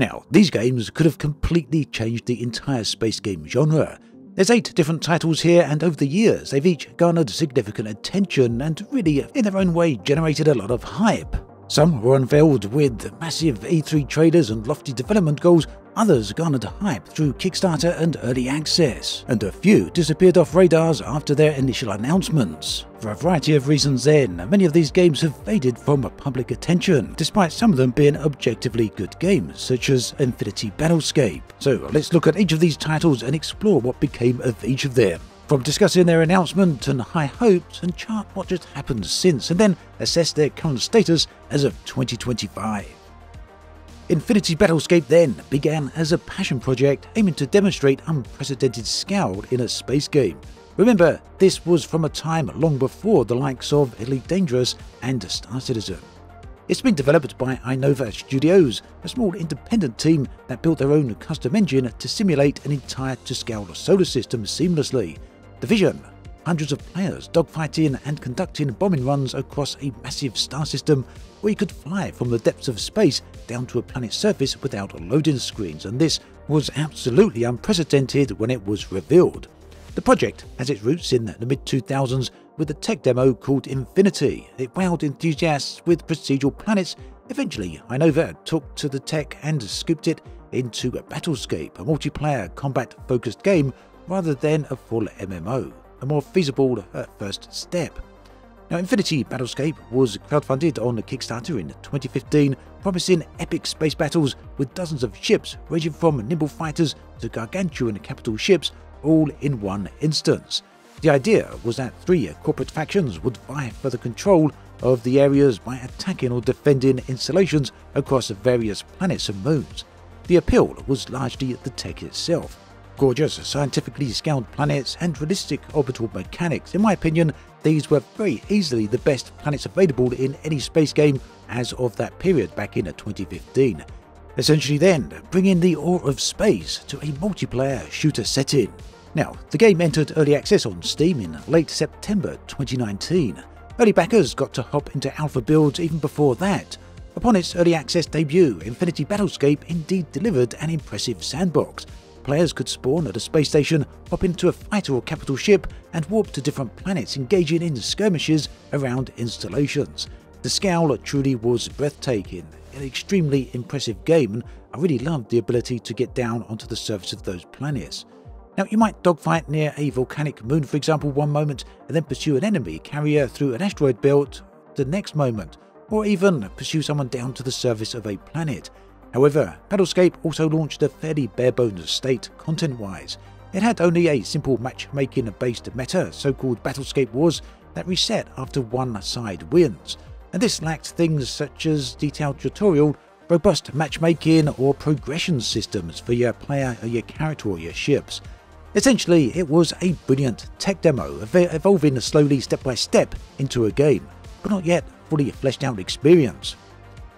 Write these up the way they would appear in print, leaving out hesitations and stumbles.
Now, these games could have completely changed the entire space game genre. There's 8 different titles here, and over the years they've each garnered significant attention and really, in their own way, generated a lot of hype. Some were unveiled with massive E3 trailers and lofty development goals, others garnered hype through Kickstarter and early access, and a few disappeared off radars after their initial announcements. For a variety of reasons then, many of these games have faded from public attention, despite some of them being objectively good games, such as Infinity Battlescape. So let's look at each of these titles and explore what became of each of them. From discussing their announcement and high hopes, and chart what just happened since, and then assess their current status as of 2025. Infinity Battlescape then began as a passion project aiming to demonstrate unprecedented scale in a space game. Remember, this was from a time long before the likes of Elite Dangerous and Star Citizen. It's been developed by Inova Studios, a small independent team that built their own custom engine to simulate an entire to-scale solar system seamlessly. The vision: hundreds of players dogfighting and conducting bombing runs across a massive star system where you could fly from the depths of space down to a planet's surface without loading screens, and this was absolutely unprecedented when it was revealed. The project has its roots in the mid-2000s with a tech demo called Infinity. It wowed enthusiasts with procedural planets. Eventually, Inova took to the tech and scooped it into Battlescape, a multiplayer combat-focused game rather than a full MMO, a more feasible first step. Now, Infinity Battlescape was crowdfunded on Kickstarter in 2015, promising epic space battles with dozens of ships ranging from nimble fighters to gargantuan capital ships, all in one instance. The idea was that 3 corporate factions would vie for the control of the areas by attacking or defending installations across various planets and moons. The appeal was largely the tech itself. Gorgeous, scientifically scaled planets and realistic orbital mechanics. In my opinion, these were very easily the best planets available in any space game as of that period back in 2015. Essentially then, bringing the awe of space to a multiplayer shooter setting. Now, the game entered early access on Steam in late September 2019. Early backers got to hop into alpha builds even before that. Upon its early access debut, Infinity Battlescape indeed delivered an impressive sandbox. Players could spawn at a space station, hop into a fighter or capital ship, and warp to different planets, engaging in skirmishes around installations. The scale truly was breathtaking, an extremely impressive game, and I really loved the ability to get down onto the surface of those planets. Now, you might dogfight near a volcanic moon, for example, one moment, and then pursue an enemy carrier through an asteroid belt the next moment, or even pursue someone down to the surface of a planet. However, Battlescape also launched a fairly bare-bones state content-wise. It had only a simple matchmaking-based meta, so-called Battlescape Wars, that reset after one side wins, and this lacked things such as detailed tutorial, robust matchmaking, or progression systems for your player or your character or your ships. Essentially, it was a brilliant tech demo, evolving slowly step by step into a game, but not yet fully fleshed out experience.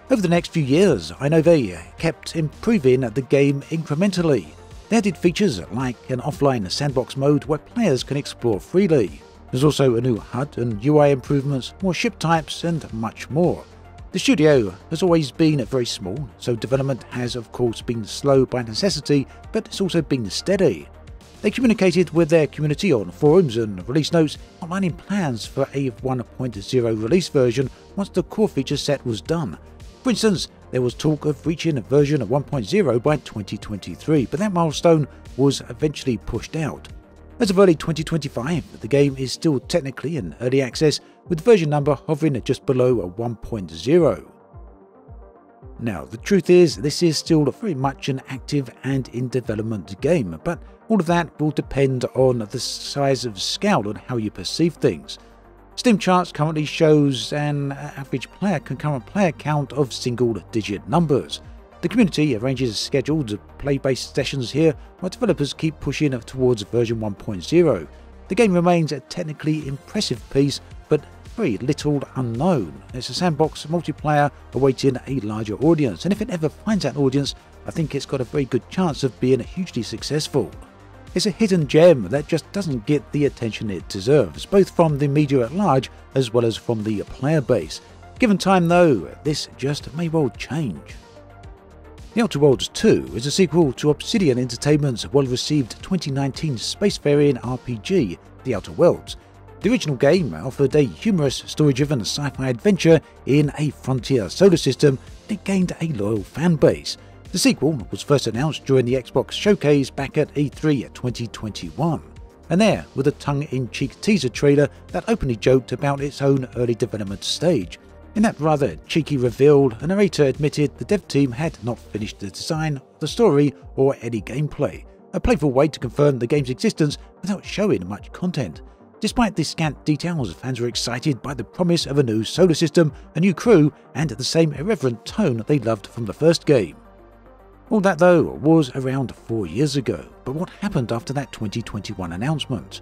Over the next few years, Inova kept improving the game incrementally. They added features like an offline sandbox mode where players can explore freely. There's also a new HUD and UI improvements, more ship types, and much more. The studio has always been very small, so development has of course been slow by necessity, but it's also been steady. They communicated with their community on forums and release notes, outlining plans for a 1.0 release version once the core feature set was done. For instance, there was talk of reaching version 1.0 by 2023, but that milestone was eventually pushed out. As of early 2025, the game is still technically in early access, with version number hovering just below 1.0. Now, the truth is, this is still very much an active and in development game, but all of that will depend on the size of scale and how you perceive things. Steam charts currently shows an average concurrent player count of single-digit numbers. The community arranges scheduled play-based sessions here, while developers keep pushing towards version 1.0. The game remains a technically impressive piece, but very little unknown. It's a sandbox multiplayer awaiting a larger audience, and if it ever finds that audience, I think it's got a very good chance of being hugely successful. It's a hidden gem that just doesn't get the attention it deserves, both from the media at large as well as from the player base. Given time though, this just may well change. The Outer Worlds 2 is a sequel to Obsidian Entertainment's well-received 2019 spacefaring RPG, The Outer Worlds. The original game offered a humorous, story-driven sci-fi adventure in a frontier solar system, and it gained a loyal fan base. The sequel was first announced during the Xbox showcase back at E3 2021, and there with a tongue-in-cheek teaser trailer that openly joked about its own early development stage. In that rather cheeky reveal, a narrator admitted the dev team had not finished the design, the story, or any gameplay, a playful way to confirm the game's existence without showing much content. Despite the scant details, fans were excited by the promise of a new solar system, a new crew, and the same irreverent tone they loved from the first game. All that, though, was around 4 years ago, but what happened after that 2021 announcement?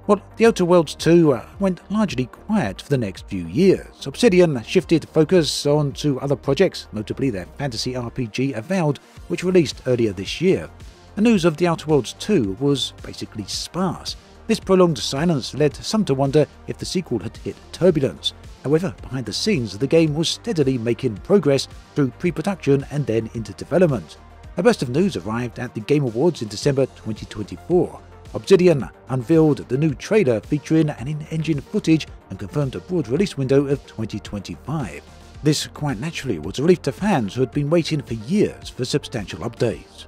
Well, The Outer Worlds 2 went largely quiet for the next few years. Obsidian shifted focus on to other projects, notably their fantasy RPG Avowed, which released earlier this year. The news of The Outer Worlds 2 was basically sparse. This prolonged silence led some to wonder if the sequel had hit turbulence. However, behind the scenes, the game was steadily making progress through pre-production and then into development. A burst of news arrived at the Game Awards in December 2024. Obsidian unveiled the new trailer featuring an in-engine footage and confirmed a broad release window of 2025. This quite naturally was a relief to fans who had been waiting for years for substantial updates.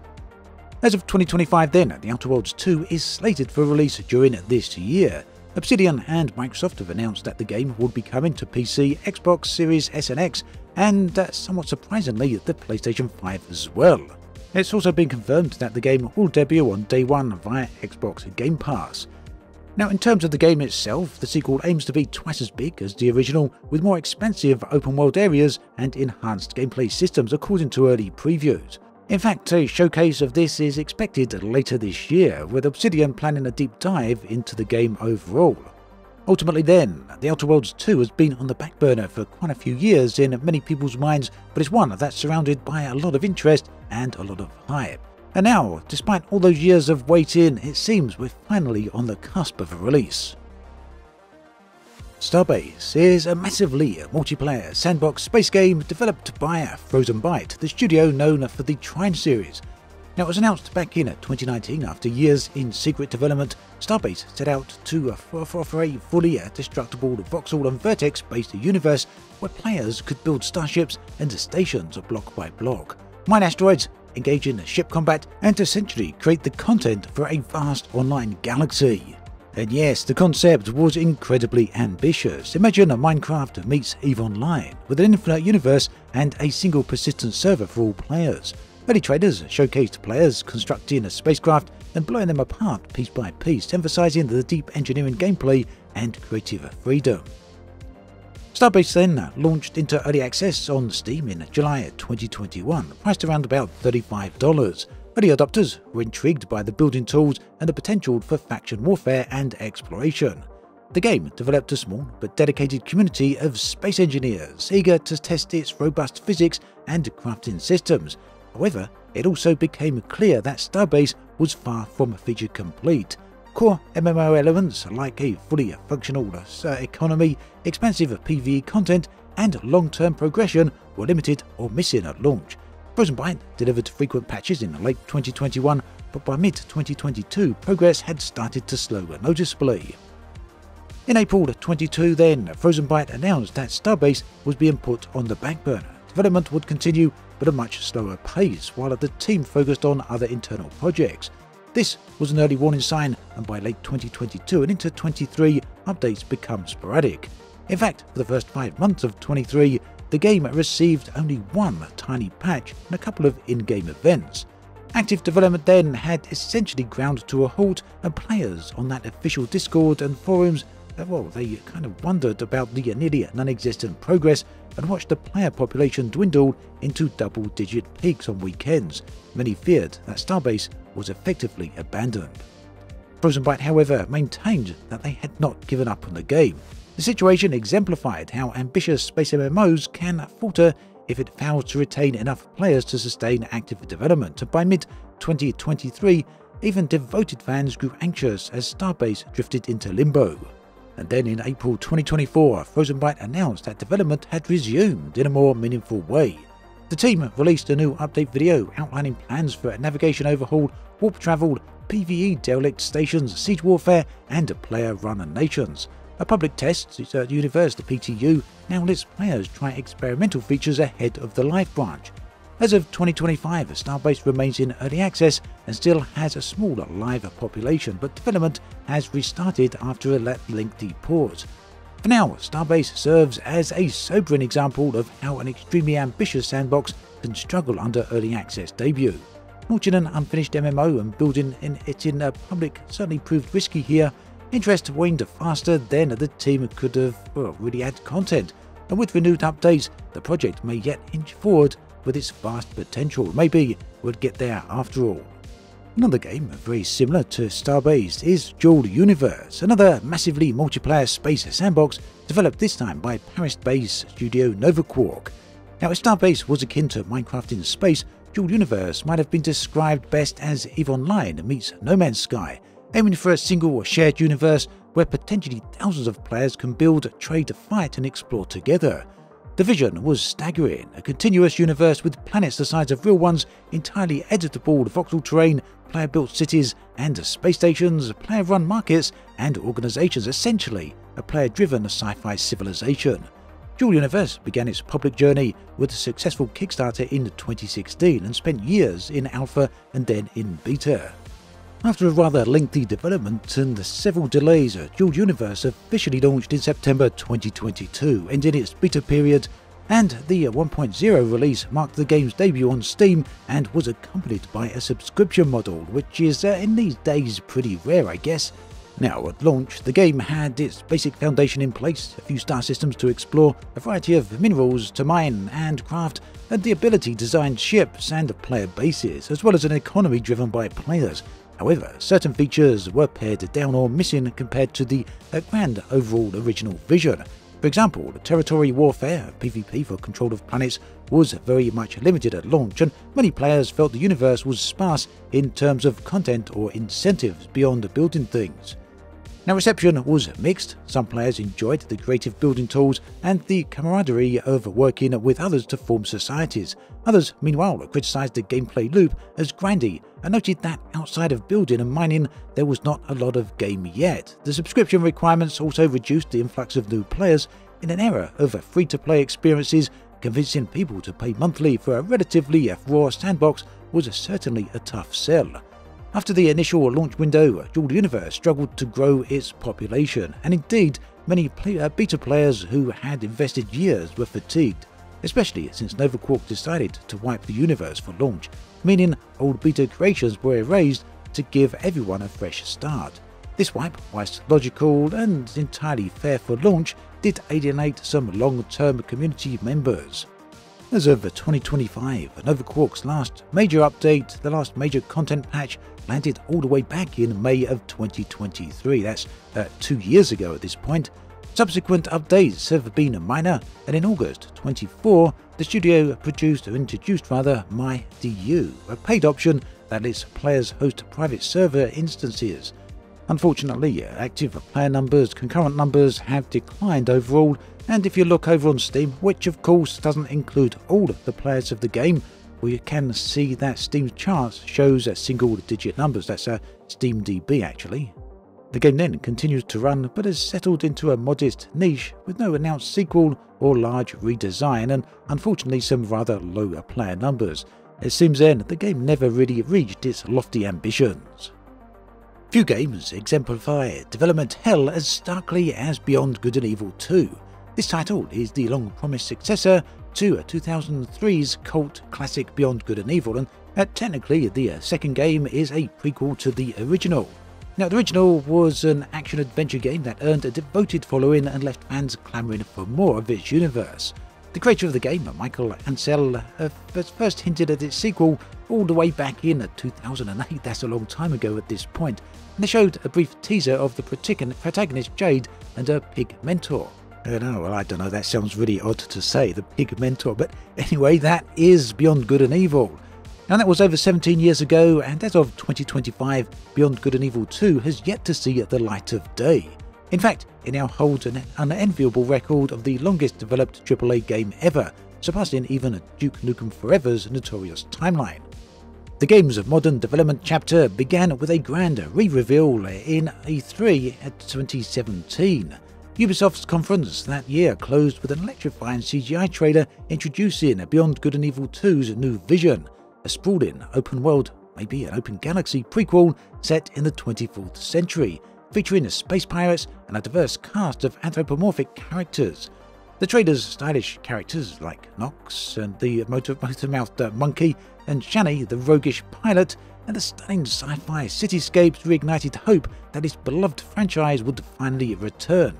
As of 2025 then, The Outer Worlds 2 is slated for release during this year. Obsidian and Microsoft have announced that the game will be coming to PC, Xbox Series S and X, and somewhat surprisingly, the PlayStation 5 as well. It's also been confirmed that the game will debut on day one via Xbox Game Pass. Now, in terms of the game itself, the sequel aims to be twice as big as the original, with more expansive open-world areas and enhanced gameplay systems according to early previews. In fact, a showcase of this is expected later this year, with Obsidian planning a deep dive into the game overall. Ultimately then, The Outer Worlds 2 has been on the back burner for quite a few years in many people's minds, but it's one that's surrounded by a lot of interest and a lot of hype. And now, despite all those years of waiting, it seems we're finally on the cusp of a release. Starbase is a massively multiplayer sandbox space game developed by Frozen Byte, the studio known for the Trine series. Now, it was announced back in 2019 after years in secret development. Starbase set out to offer a fully destructible voxel and vertex-based universe where players could build starships and stations block by block, mine asteroids, engage in ship combat, and essentially create the content for a vast online galaxy. And yes, the concept was incredibly ambitious. Imagine a Minecraft meets EVE Online, with an infinite universe and a single persistent server for all players. Early trailers showcased players constructing a spacecraft and blowing them apart piece by piece, emphasizing the deep engineering gameplay and creative freedom. Starbase then launched into early access on Steam in July 2021, priced around about $35. Early adopters were intrigued by the building tools and the potential for faction warfare and exploration. The game developed a small but dedicated community of space engineers eager to test its robust physics and crafting systems. However, it also became clear that Starbase was far from feature complete. Core MMO elements like a fully functional economy, expansive PvE content, and long-term progression were limited or missing at launch. Frozen Byte delivered frequent patches in late 2021, but by mid-2022 progress had started to slow noticeably. In April 2022 then, Frozen Byte announced that Starbase was being put on the back burner. Development would continue, but at a much slower pace, while the team focused on other internal projects. This was an early warning sign, and by late 2022 and into 23, updates become sporadic. In fact, for the first 5 months of 23, the game received only one tiny patch and a couple of in-game events. Active development then had essentially ground to a halt, and players on that official Discord and forums, well, they kind of wondered about the nearly non-existent progress and watched the player population dwindle into double-digit peaks on weekends. Many feared that Starbase was effectively abandoned. Frozen Byte, however, maintained that they had not given up on the game. The situation exemplified how ambitious space MMOs can falter if it fails to retain enough players to sustain active development. By mid-2023, even devoted fans grew anxious as Starbase drifted into limbo. And then in April 2024, Frozen Byte announced that development had resumed in a more meaningful way. The team released a new update video outlining plans for a navigation overhaul, warp travel, PvE derelict stations, siege warfare, and player-run nations. A public test universe, the PTU, now lets players try experimental features ahead of the live branch. As of 2025, Starbase remains in early access and still has a small live population, but development has restarted after a lengthy pause. For now, Starbase serves as a sobering example of how an extremely ambitious sandbox can struggle under early access debut. Launching an unfinished MMO and building it in public certainly proved risky here. Interest waned faster than the team could have really had content, and with renewed updates, the project may yet inch forward with its vast potential. Maybe we'll get there after all. Another game very similar to Starbase is Dual Universe, another massively multiplayer space sandbox developed this time by Paris-based studio NovaQuark. Now, if Starbase was akin to Minecraft in space, Dual Universe might have been described best as EVE Online meets No Man's Sky, aiming for a single shared universe where potentially thousands of players can build, trade, fight and explore together. The vision was staggering, a continuous universe with planets the size of real ones, entirely editable voxel terrain, player-built cities and space stations, player-run markets and organizations, essentially a player-driven sci-fi civilization. Dual Universe began its public journey with a successful Kickstarter in 2016 and spent years in alpha and then in beta. After a rather lengthy development and several delays, Dual Universe officially launched in September 2022, ending its beta period, and the 1.0 release marked the game's debut on Steam and was accompanied by a subscription model, which is in these days pretty rare, I guess. Now, at launch, the game had its basic foundation in place, a few star systems to explore, a variety of minerals to mine and craft, and the ability to design ships and player bases, as well as an economy driven by players. However, certain features were pared down or missing compared to the grand overall original vision. For example, territory warfare, PvP for control of planets, was very much limited at launch, and many players felt the universe was sparse in terms of content or incentives beyond building things. Now, reception was mixed. Some players enjoyed the creative building tools and the camaraderie of working with others to form societies. Others, meanwhile, criticised the gameplay loop as grindy and noted that outside of building and mining, there was not a lot of game yet. The subscription requirements also reduced the influx of new players. In an era of free-to-play experiences, convincing people to pay monthly for a relatively raw sandbox was certainly a tough sell. After the initial launch window, Dual Universe struggled to grow its population, and indeed, many beta players who had invested years were fatigued, especially since NovaQuark decided to wipe the universe for launch, meaning old beta creations were erased to give everyone a fresh start. This wipe, whilst logical and entirely fair for launch, did alienate some long-term community members. As of 2025, NovaQuark's last major update, the last major content patch, landed all the way back in May of 2023. That's 2 years ago at this point. Subsequent updates have been minor, and in August 24, the studio introduced MyDU, a paid option that lets players host private server instances. Unfortunately, active player numbers, concurrent numbers have declined overall, and if you look over on Steam, which of course doesn't include all of the players of the game, we can see that Steam's charts shows single-digit numbers. That's SteamDB actually. The game then continues to run, but has settled into a modest niche with no announced sequel or large redesign, and unfortunately some rather low player numbers. It seems then the game never really reached its lofty ambitions. Few games exemplify development hell as starkly as Beyond Good and Evil 2. This title is the long-promised successor to 2003's cult classic Beyond Good and Evil, and technically the second game is a prequel to the original. Now, the original was an action-adventure game that earned a devoted following and left fans clamouring for more of its universe. The creator of the game, Michael Ansel, first hinted at its sequel all the way back in 2008, that's a long time ago at this point, and they showed a brief teaser of the protagonist Jade and her pig mentor. I don't know, that sounds really odd to say, the pig mentor, but anyway, that is Beyond Good and Evil. Now, that was over 17 years ago, and as of 2025, Beyond Good and Evil 2 has yet to see the light of day. In fact, it now holds an unenviable record of the longest developed AAA game ever, surpassing even Duke Nukem Forever's notorious timeline. The game's modern development chapter began with a grand re-reveal in E3 at 2017. Ubisoft's conference that year closed with an electrifying CGI trailer introducing Beyond Good and Evil 2's new vision, a sprawling open-world, maybe an open galaxy prequel set in the 24th century, featuring space pirates and a diverse cast of anthropomorphic characters. The trailer's stylish characters like Nox and the motor-mouthed monkey, and Shani, the roguish pilot, and the stunning sci-fi cityscapes reignited hope that this beloved franchise would finally return.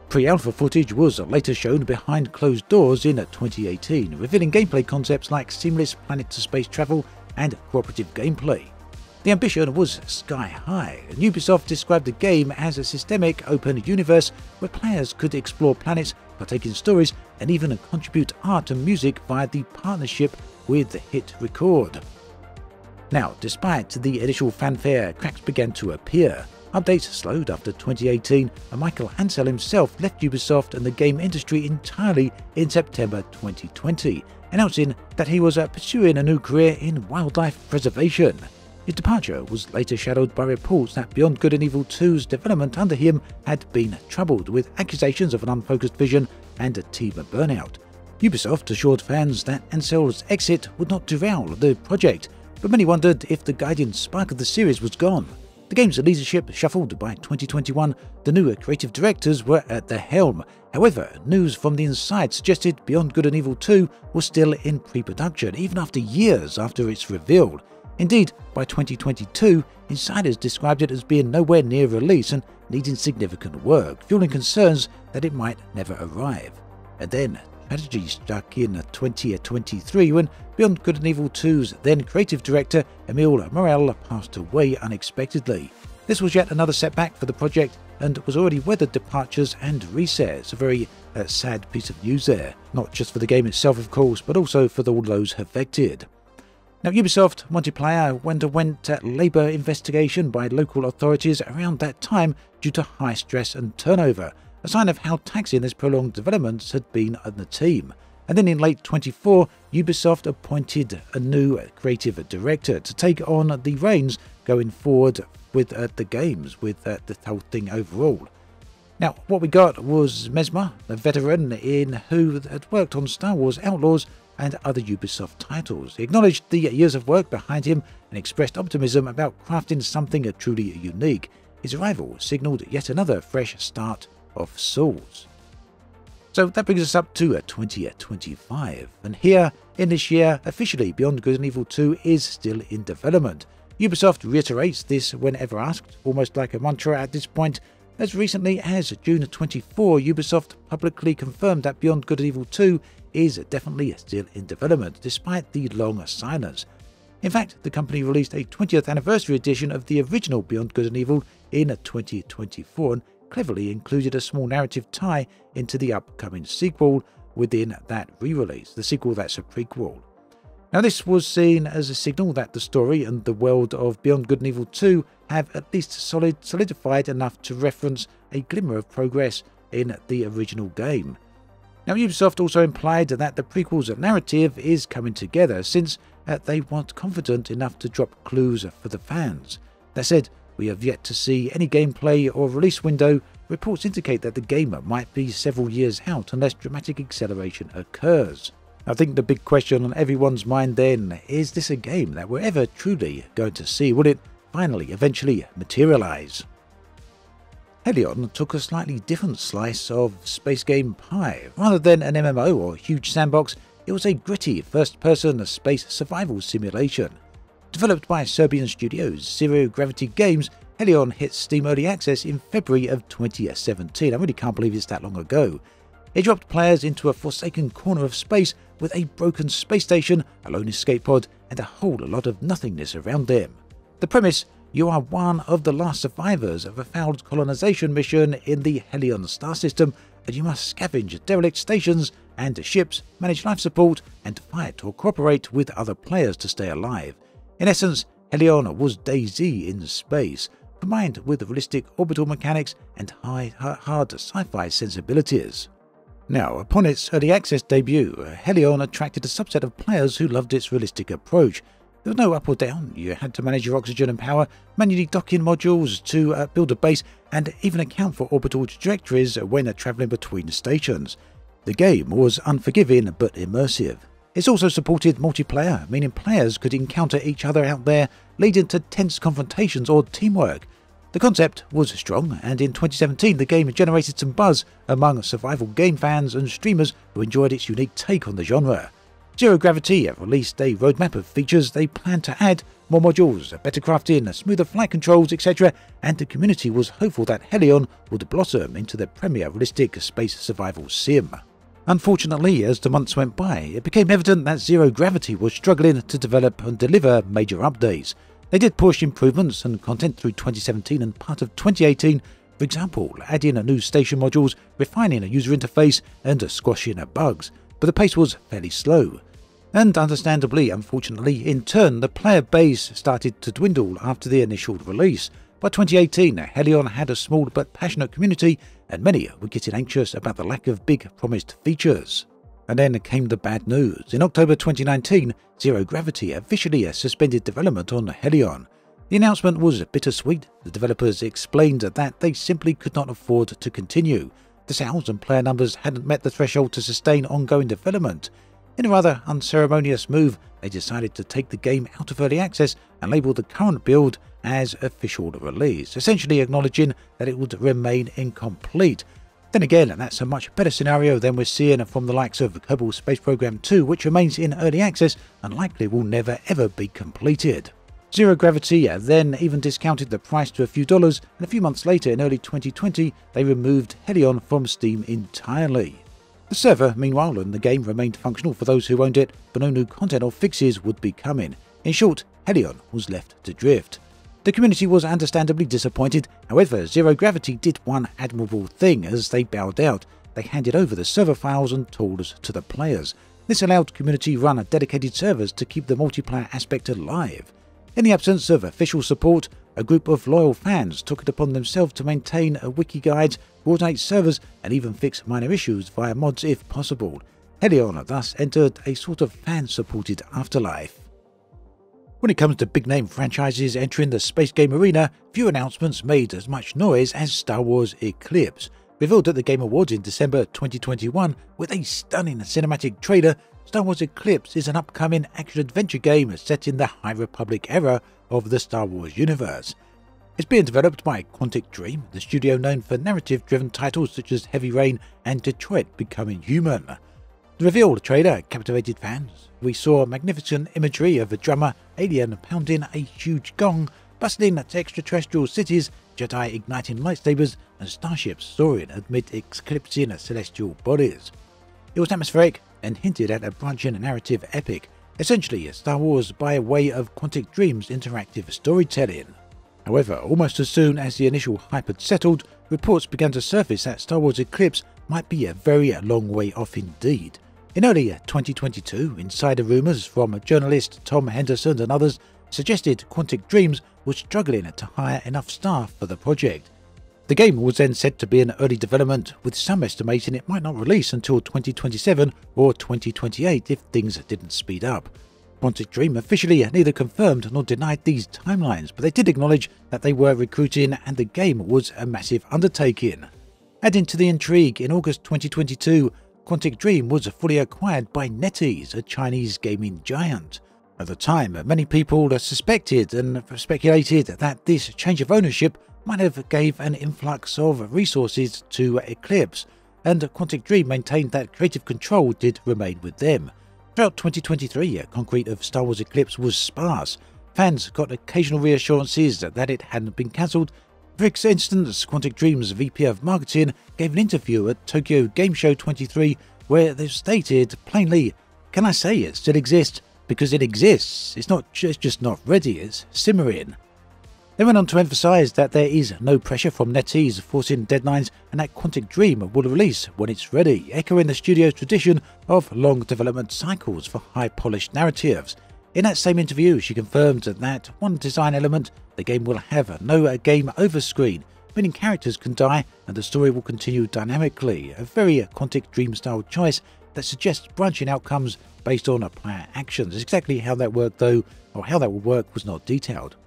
Pre-alpha footage was later shown behind closed doors in 2018, revealing gameplay concepts like seamless planet-to-space travel and cooperative gameplay. The ambition was sky high, and Ubisoft described the game as a systemic open universe where players could explore planets, partake in stories, and even contribute art and music via the partnership with Hit Record. Now, despite the initial fanfare, cracks began to appear. Updates slowed after 2018, and Michael Ansel himself left Ubisoft and the game industry entirely in September 2020, announcing that he was pursuing a new career in wildlife preservation. His departure was later shadowed by reports that Beyond Good and Evil 2's development under him had been troubled with accusations of an unfocused vision and a team burnout. Ubisoft assured fans that Ansel's exit would not derail the project, but many wondered if the guiding spark of the series was gone. The game's leadership shuffled by 2021, the new creative directors were at the helm. However, news from the inside suggested Beyond Good and Evil 2 was still in pre-production, even after years after its reveal. Indeed, by 2022, insiders described it as being nowhere near release and needing significant work, fueling concerns that it might never arrive. And then, tragedy struck in 2023 when Beyond Good and Evil 2's then creative director, Emile Morel, passed away unexpectedly. This was yet another setback for the project and was already weathered departures and resets. A very sad piece of news there, not just for the game itself of course, but also for all those affected. Now, Ubisoft multiplayer underwent labour investigation by local authorities around that time due to high stress and turnover, a sign of how taxing this prolonged development had been on the team. And then in late 24, Ubisoft appointed a new creative director to take on the reins going forward with the games, with the whole thing overall. Now, what we got was Mesmer, a veteran who had worked on Star Wars Outlaws and other Ubisoft titles. He acknowledged the years of work behind him and expressed optimism about crafting something truly unique. His arrival signalled yet another fresh start of sorts. So that brings us up to 2025, and here in this year, officially Beyond Good and Evil 2 is still in development. Ubisoft reiterates this whenever asked, almost like a mantra at this point. As recently as June 24, Ubisoft publicly confirmed that Beyond Good and Evil 2 is definitely still in development, despite the long silence. In fact, the company released a 20th anniversary edition of the original Beyond Good and Evil in 2024 and cleverly included a small narrative tie into the upcoming sequel within that re-release, the sequel that's a prequel. Now, this was seen as a signal that the story and the world of Beyond Good and Evil 2 have at least solidified enough to reference a glimmer of progress in the original game. Now, Ubisoft also implied that the prequel's narrative is coming together, since they weren't confident enough to drop clues for the fans. That said, we have yet to see any gameplay or release window. Reports indicate that the game might be several years out unless dramatic acceleration occurs. I think the big question on everyone's mind then, is this a game that we're ever truly going to see? Will it finally, eventually materialize? Hellion took a slightly different slice of space game pie. Rather than an MMO or huge sandbox, it was a gritty first-person space survival simulation. Developed by Serbian studios Zero Gravity Games, Hellion hit Steam Early Access in February of 2017. I really can't believe it's that long ago. It dropped players into a forsaken corner of space with a broken space station, a lone escape pod, and a whole lot of nothingness around them. The premise: you are one of the last survivors of a failed colonization mission in the Hellion star system, and you must scavenge derelict stations and ships, manage life support, and fight or cooperate with other players to stay alive. In essence, Hellion was DayZ in space, combined with realistic orbital mechanics and hard sci-fi sensibilities. Now, upon its early access debut, Hellion attracted a subset of players who loved its realistic approach. There was no up or down, you had to manage your oxygen and power, manually dock in modules to build a base, and even account for orbital trajectories when travelling between stations. The game was unforgiving but immersive. It's also supported multiplayer, meaning players could encounter each other out there, leading to tense confrontations or teamwork. The concept was strong, and in 2017 the game generated some buzz among survival game fans and streamers who enjoyed its unique take on the genre. Zero Gravity have released a roadmap of features they plan to add, more modules, better crafting, smoother flight controls, etc., and the community was hopeful that Hellion would blossom into the premier realistic space survival sim. Unfortunately, as the months went by, it became evident that Zero Gravity was struggling to develop and deliver major updates. They did push improvements and content through 2017 and part of 2018, for example, adding new station modules, refining a user interface, and squashing bugs, but the pace was fairly slow. And understandably, unfortunately, in turn, the player base started to dwindle after the initial release. By 2018, Hellion had a small but passionate community, and many were getting anxious about the lack of big promised features. And then came the bad news. In October 2019, Zero Gravity officially suspended development on Hellion. The announcement was bittersweet. The developers explained that they simply could not afford to continue. The sales and player numbers hadn't met the threshold to sustain ongoing development. In a rather unceremonious move, they decided to take the game out of early access and label the current build as official release, essentially acknowledging that it would remain incomplete. Then again, that's a much better scenario than we're seeing from the likes of Kerbal Space Program 2, which remains in early access and likely will never ever be completed. Zero Gravity then even discounted the price to a few dollars, and a few months later in early 2020 they removed Hellion from Steam entirely. The server, meanwhile, and the game remained functional for those who owned it, but no new content or fixes would be coming. In short, Hellion was left to drift. The community was understandably disappointed. However, Zero Gravity did one admirable thing as they bowed out. They handed over the server files and tools to the players. This allowed community-run dedicated servers to keep the multiplayer aspect alive. In the absence of official support, a group of loyal fans took it upon themselves to maintain a wiki guide, coordinate servers, and even fix minor issues via mods if possible. Hellion thus entered a sort of fan-supported afterlife. When it comes to big-name franchises entering the space game arena, few announcements made as much noise as Star Wars Eclipse. Revealed at the Game Awards in December 2021 with a stunning cinematic trailer, Star Wars Eclipse is an upcoming action-adventure game set in the High Republic era of the Star Wars universe. It's being developed by Quantic Dream, the studio known for narrative-driven titles such as Heavy Rain and Detroit Becoming Human. The revealed trailer captivated fans. We saw magnificent imagery of a drummer alien pounding a huge gong, bustling at extraterrestrial cities, Jedi igniting lightsabers, and starships soaring amid eclipsing celestial bodies. It was atmospheric and hinted at a branching narrative epic, essentially Star Wars by way of Quantic Dream's interactive storytelling. However, almost as soon as the initial hype had settled, reports began to surface that Star Wars Eclipse might be a very long way off indeed. In early 2022, insider rumours from journalist Tom Henderson and others suggested Quantic Dreams was struggling to hire enough staff for the project. The game was then said to be in early development, with some estimating it might not release until 2027 or 2028 if things didn't speed up. Quantic Dream officially neither confirmed nor denied these timelines, but they did acknowledge that they were recruiting and the game was a massive undertaking. Adding to the intrigue, in August 2022, Quantic Dream was fully acquired by NetEase, a Chinese gaming giant. At the time, many people suspected and speculated that this change of ownership might have gave an influx of resources to Eclipse, and Quantic Dream maintained that creative control did remain with them. Throughout 2023, concrete of Star Wars Eclipse was sparse. Fans got occasional reassurances that it hadn't been cancelled. For instance, Quantic Dream's VP of Marketing gave an interview at Tokyo Game Show 23 where they stated plainly, "Can I say it still exists? Because it exists. It's just not ready, it's simmering." They went on to emphasise that there is no pressure from NetEase forcing deadlines and that Quantic Dream will release when it's ready, echoing the studio's tradition of long development cycles for high-polished narratives. In that same interview, she confirmed that one design element, the game will have no game over screen, meaning characters can die and the story will continue dynamically, a very Quantic Dream style choice that suggests branching outcomes based on player actions. Exactly how that worked though, or how that will work, was not detailed.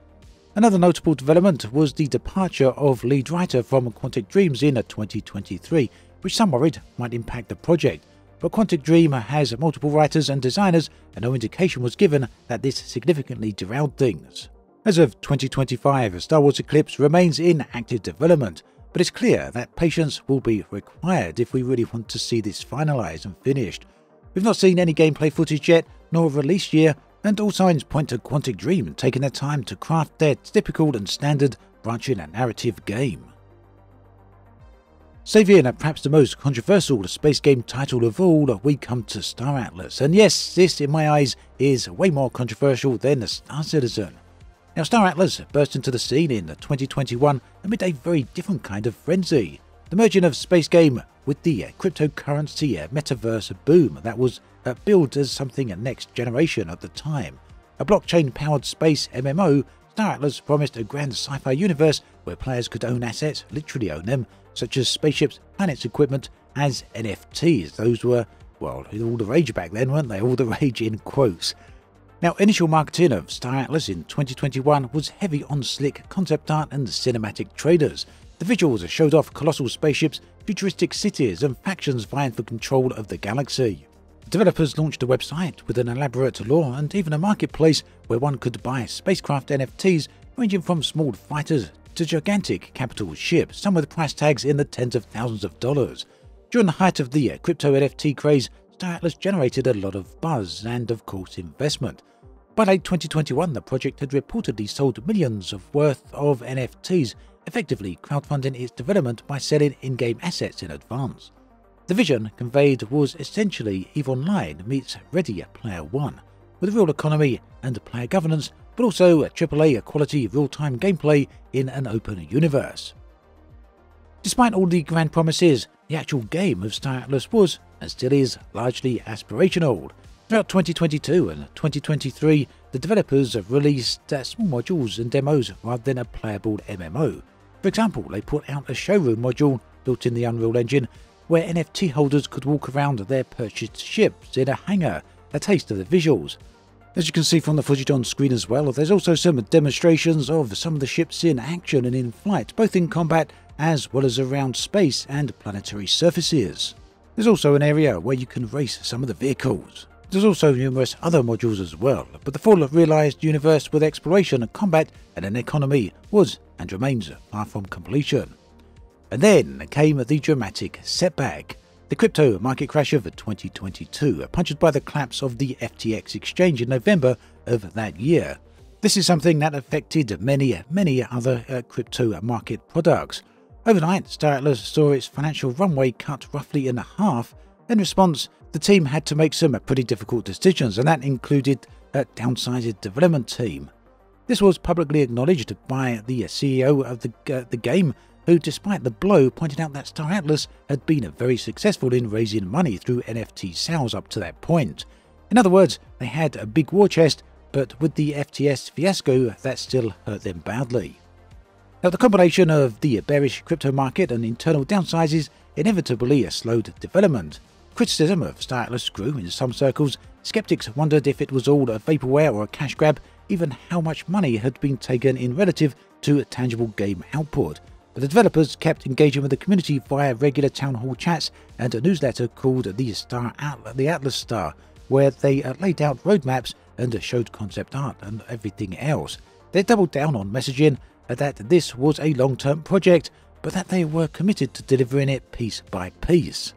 Another notable development was the departure of lead writer from Quantic Dreams in 2023, which some worried might impact the project. But Quantic Dream has multiple writers and designers, and no indication was given that this significantly derailed things. As of 2025, Star Wars Eclipse remains in active development, but it's clear that patience will be required if we really want to see this finalized and finished. We've not seen any gameplay footage yet, nor a release year, and all signs point to Quantic Dream taking their time to craft their typical and standard branching and narrative game. Saving perhaps the most controversial space game title of all, we come to Star Atlas, and yes, this in my eyes is way more controversial than the Star Citizen. Now, Star Atlas burst into the scene in 2021 amid a very different kind of frenzy, the merging of space game with the cryptocurrency metaverse boom that was billed as something next generation at the time. A blockchain-powered space MMO, Star Atlas promised a grand sci-fi universe where players could own assets, literally own them, such as spaceships, planets, equipment, as NFTs. Those were, well, all the rage back then, weren't they? All the rage in quotes. Now, initial marketing of Star Atlas in 2021 was heavy on slick concept art and cinematic trailers. The visuals showed off colossal spaceships, futuristic cities, and factions vying for control of the galaxy. Developers launched a website with an elaborate lore and even a marketplace where one could buy spacecraft NFTs ranging from small fighters to gigantic capital ships, some with price tags in the tens of thousands of dollars. During the height of the crypto NFT craze, Star Atlas generated a lot of buzz and, of course, investment. By late 2021, the project had reportedly sold millions worth of NFTs, effectively crowdfunding its development by selling in-game assets in advance. The vision conveyed was essentially EVE Online meets Ready Player One, with a real economy and player governance, but also a AAA quality real-time gameplay in an open universe. Despite all the grand promises, the actual game of Star Atlas was, and still is, largely aspirational. Throughout 2022 and 2023, the developers have released small modules and demos rather than a playable MMO. For example, they put out a showroom module built in the Unreal Engine where NFT holders could walk around their purchased ships in a hangar, a taste of the visuals. As you can see from the footage on screen as well, there's also some demonstrations of some of the ships in action and in flight, both in combat as well as around space and planetary surfaces. There's also an area where you can race some of the vehicles. There's also numerous other modules as well, but the full realised universe with exploration, combat and an economy was and remains far from completion. And then came the dramatic setback. The crypto market crash of 2022, punctured by the collapse of the FTX exchange in November of that year. This is something that affected many other crypto market products. Overnight, Star Atlas saw its financial runway cut roughly in half. In response, the team had to make some pretty difficult decisions, and that included a downsized development team. This was publicly acknowledged by the CEO of the game, who, despite the blow, pointed out that Star Atlas had been very successful in raising money through NFT sales up to that point. In other words, they had a big war chest, but with the FTX fiasco, that still hurt them badly. Now, the combination of the bearish crypto market and internal downsizes inevitably slowed development. Criticism of Star Atlas grew in some circles. Skeptics wondered if it was all a vaporware or a cash grab, even how much money had been taken in relative to tangible game output. But the developers kept engaging with the community via regular town hall chats and a newsletter called the Atlas Star, where they laid out roadmaps and showed concept art and everything else. They doubled down on messaging that this was a long-term project, but that they were committed to delivering it piece by piece.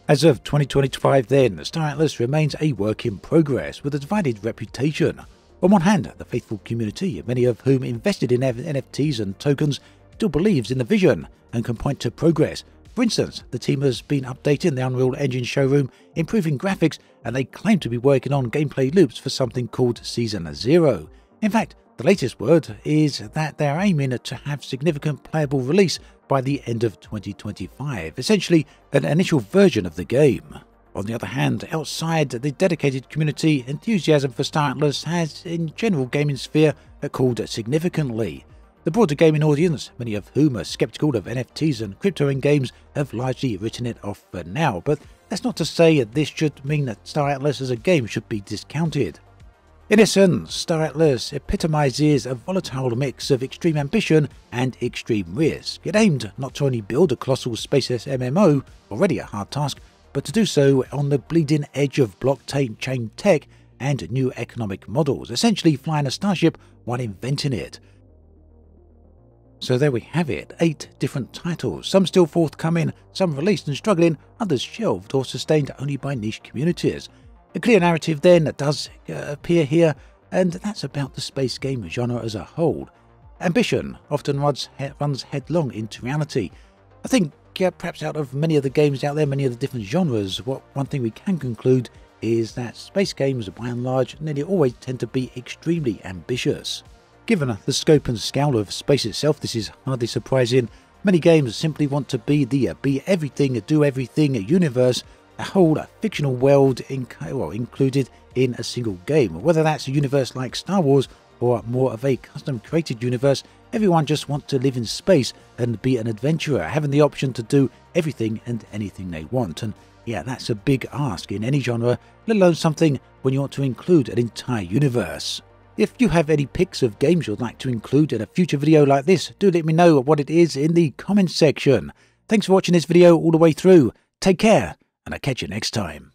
As of 2025 then, Star Atlas remains a work in progress with a divided reputation. On one hand, the faithful community, many of whom invested in NFTs and tokens, still believes in the vision and can point to progress. For instance, the team has been updating the Unreal Engine showroom, improving graphics, and they claim to be working on gameplay loops for something called Season 0. In fact, the latest word is that they are aiming to have significant playable release by the end of 2025, essentially an initial version of the game. On the other hand, outside the dedicated community, enthusiasm for Star Atlas has, in general gaming sphere, cooled significantly. The broader gaming audience, many of whom are skeptical of NFTs and crypto in games, have largely written it off for now, but that's not to say that this should mean that Star Atlas as a game should be discounted. In essence, Star Atlas epitomizes a volatile mix of extreme ambition and extreme risk. It aimed not to only build a colossal space MMO, already a hard task, but to do so on the bleeding edge of blockchain tech and new economic models, essentially flying a starship while inventing it. So there we have it, 8 different titles, some still forthcoming, some released and struggling, others shelved or sustained only by niche communities. A clear narrative then that does appear here, and that's about the space game genre as a whole. Ambition often runs headlong into reality. I think perhaps out of many of the games out there, many of the different genres, one thing we can conclude is that space games, by and large, nearly always tend to be extremely ambitious. Given the scope and scale of space itself, this is hardly surprising. Many games simply want to be the be everything, do everything universe, a whole fictional world included in a single game. Whether that's a universe like Star Wars or more of a custom-created universe, everyone just wants to live in space and be an adventurer, having the option to do everything and anything they want. And yeah, that's a big ask in any genre, let alone something when you want to include an entire universe. If you have any picks of games you'd like to include in a future video like this, do let me know what it is in the comments section. Thanks for watching this video all the way through. Take care, and I'll catch you next time.